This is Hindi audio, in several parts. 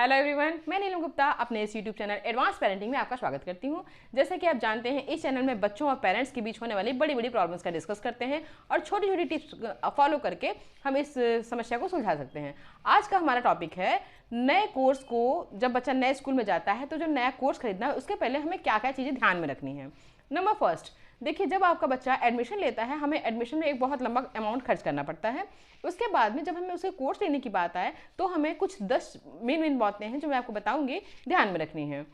हेलो एवरीवन, मैं नीलम गुप्ता अपने इस यूट्यूब चैनल एडवांस पेरेंटिंग में आपका स्वागत करती हूं। जैसे कि आप जानते हैं, इस चैनल में बच्चों और पेरेंट्स के बीच होने वाली बड़ी बड़ी प्रॉब्लम्स का डिस्कस करते हैं और छोटी छोटी टिप्स फॉलो करके हम इस समस्या को सुलझा सकते हैं। आज का हमारा टॉपिक है नए कोर्स को, जब बच्चा नए स्कूल में जाता है तो जो नया कोर्स खरीदना है उसके पहले हमें क्या क्या चीज़ें ध्यान में रखनी है। नंबर फर्स्ट, देखिए, जब आपका बच्चा एडमिशन लेता है हमें एडमिशन में एक बहुत लंबा अमाउंट खर्च करना पड़ता है। उसके बाद में जब हमें उसे कोर्स लेने की बात आए तो हमें कुछ 10 मेन बातें हैं जो मैं आपको बताऊंगी, ध्यान में रखनी है,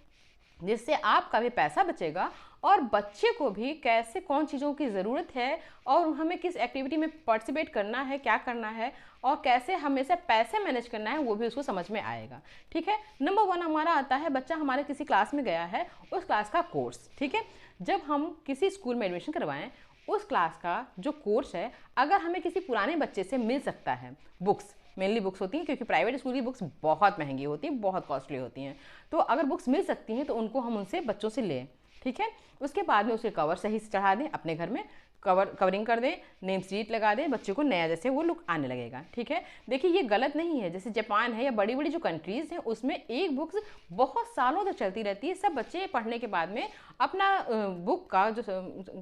जिससे आपका भी पैसा बचेगा और बच्चे को भी कैसे कौन चीज़ों की ज़रूरत है और हमें किस एक्टिविटी में पार्टिसिपेट करना है, क्या करना है और कैसे हमें से पैसे मैनेज करना है, वो भी उसको समझ में आएगा। ठीक है। नंबर 1 हमारा आता है, बच्चा हमारे किसी क्लास में गया है, उस क्लास का कोर्स। ठीक है। जब हम किसी स्कूल में एडमिशन करवाएं, उस क्लास का जो कोर्स है अगर हमें किसी पुराने बच्चे से मिल सकता है, बुक्स मेनली बुक्स होती हैं क्योंकि प्राइवेट स्कूल की बुक्स बहुत महंगी होती हैं, बहुत कॉस्टली होती हैं, तो अगर बुक्स मिल सकती हैं तो उनको हम उनसे बच्चों से लें। ठीक है। उसके बाद में उसके कवर सही से चढ़ा दें, अपने घर में कवरिंग कर दें, नेम शीट लगा दें, बच्चे को नया जैसे वो लुक आने लगेगा। ठीक है। देखिए, ये गलत नहीं है। जैसे जापान है या बड़ी बड़ी जो कंट्रीज़ हैं उसमें एक बुक्स बहुत सालों तक चलती रहती है। सब बच्चे पढ़ने के बाद में अपना बुक का जो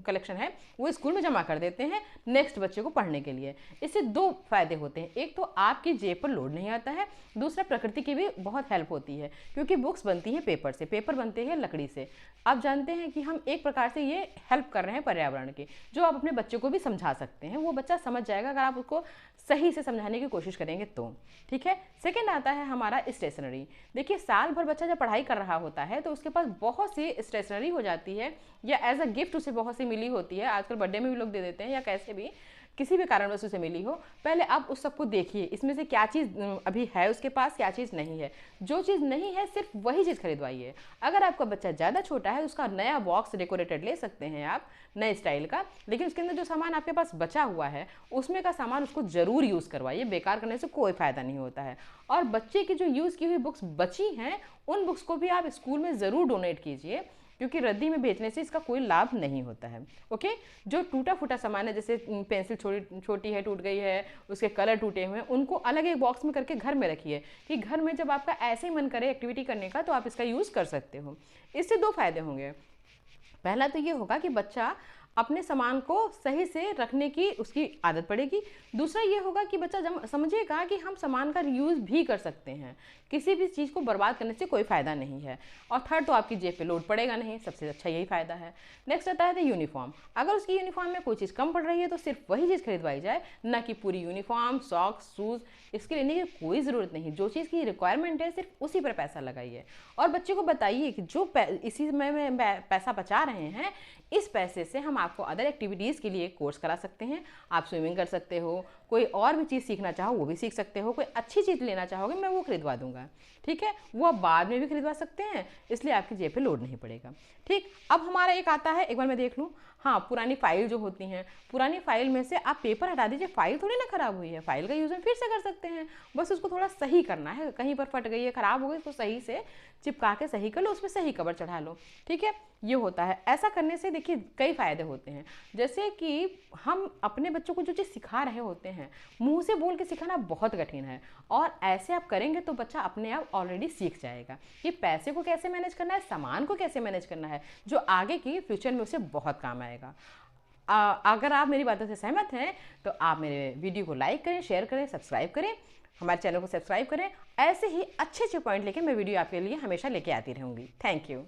कलेक्शन है वो स्कूल में जमा कर देते हैं नेक्स्ट बच्चे को पढ़ने के लिए। इससे 2 फायदे होते हैं, एक तो आपकी जेब पर लोड नहीं आता है, दूसरा प्रकृति की भी बहुत हेल्प होती है क्योंकि बुक्स बनती हैं पेपर से, पेपर बनते हैं लकड़ी से। आप जानते हैं कि हम एक प्रकार से ये हेल्प कर रहे हैं पर्यावरण की, जो आप अपने बच्चे को भी समझा सकते हैं। वो बच्चा समझ जाएगा अगर आप उसको सही से समझाने की कोशिश करेंगे तो। ठीक है। सेकंड आता है हमारा स्टेशनरी। देखिए, साल भर बच्चा जब पढ़ाई कर रहा होता है तो उसके पास बहुत सी स्टेशनरी हो जाती है या एज अ गिफ्ट उसे बहुत सी मिली होती है। आजकल बर्थडे में भी लोग दे देते हैं या कैसे भी, किसी भी कारणवश उसे मिली हो। पहले आप उस सबको देखिए, इसमें से क्या चीज़ अभी है उसके पास, क्या चीज़ नहीं है। जो चीज़ नहीं है सिर्फ वही चीज़ खरीदवाइए। अगर आपका बच्चा ज़्यादा छोटा है उसका नया बॉक्स डेकोरेटेड ले सकते हैं आप, नए स्टाइल का, लेकिन उसके अंदर जो सामान आपके पास बचा हुआ है उसमें का सामान उसको ज़रूर यूज़ करवाइए। बेकार करने से कोई फ़ायदा नहीं होता है। और बच्चे की जो यूज़ की हुई बुक्स बची हैं उन बुक्स को भी आप स्कूल में ज़रूर डोनेट कीजिए क्योंकि रद्दी में बेचने से इसका कोई लाभ नहीं होता है। ओके। जो टूटा फूटा सामान है, जैसे पेंसिल छोटी है, टूट गई है, उसके कलर टूटे हुए हैं, उनको अलग एक बॉक्स में करके घर में रखिए कि घर में जब आपका ऐसे ही मन करे एक्टिविटी करने का तो आप इसका यूज़ कर सकते हो। इससे 2 फायदे होंगे। पहला तो ये होगा कि बच्चा अपने सामान को सही से रखने की उसकी आदत पड़ेगी। दूसरा ये होगा कि बच्चा जब समझेगा कि हम सामान का यूज़ भी कर सकते हैं, किसी भी चीज़ को बर्बाद करने से कोई फ़ायदा नहीं है। और थर्ड, तो आपकी जेब पे लोड पड़ेगा नहीं, सबसे अच्छा यही फ़ायदा है। नेक्स्ट आता है यूनिफॉर्म। अगर उसकी यूनिफॉर्म में कोई चीज़ कम पड़ रही है तो सिर्फ वही चीज़ खरीदवाई जाए, ना कि पूरी यूनिफॉर्म, सॉक्स, शूज़। इसके लेने की कोई ज़रूरत नहीं। जो चीज़ की रिक्वायरमेंट है सिर्फ उसी पर पैसा लगाइए और बच्चे को बताइए कि जो इसी में पैसा बचा रहे हैं, इस पैसे से हम आपको अदर एक्टिविटीज़ के लिए कोर्स करा सकते हैं। आप स्विमिंग कर सकते हो, कोई और भी चीज़ सीखना चाहो वो भी सीख सकते हो, कोई अच्छी चीज़ लेना चाहोगे मैं वो खरीदवा दूंगा। ठीक है। वो आप बाद में भी खरीदवा सकते हैं, इसलिए आपकी जेब पे लोड नहीं पड़ेगा। ठीक। अब हमारा एक आता है, एक बार मैं देख लूँ, हाँ, पुरानी फाइल जो होती हैं, पुरानी फाइल में से आप पेपर हटा दीजिए। फाइल थोड़ी ना ख़राब हुई है, फाइल का यूज़ हम फिर से कर सकते हैं, बस उसको थोड़ा सही करना है। कहीं पर फट गई है, ख़राब हो गई, उसको सही से चिपका के सही कर लो, उसमें सही कवर चढ़ा लो। ठीक है। ये होता है। ऐसा करने से देखिए कई फ़ायदे होते हैं, जैसे कि हम अपने बच्चों को जो चीज़ सिखा रहे होते हैं मुंह से बोल के सिखाना बहुत कठिन है, और ऐसे आप करेंगे तो बच्चा अपने आप ऑलरेडी सीख जाएगा कि पैसे को कैसे मैनेज करना है, सामान को कैसे मैनेज करना है, जो आगे की फ्यूचर में उसे बहुत काम आएगा। अगर आप मेरी बातों से सहमत हैं तो आप मेरे वीडियो को लाइक करें, शेयर करें, सब्सक्राइब करें, हमारे चैनल को सब्सक्राइब करें। ऐसे ही अच्छे अच्छे पॉइंट लेके मैं वीडियो आपके लिए हमेशा लेके आती रहूँगी। Thank you.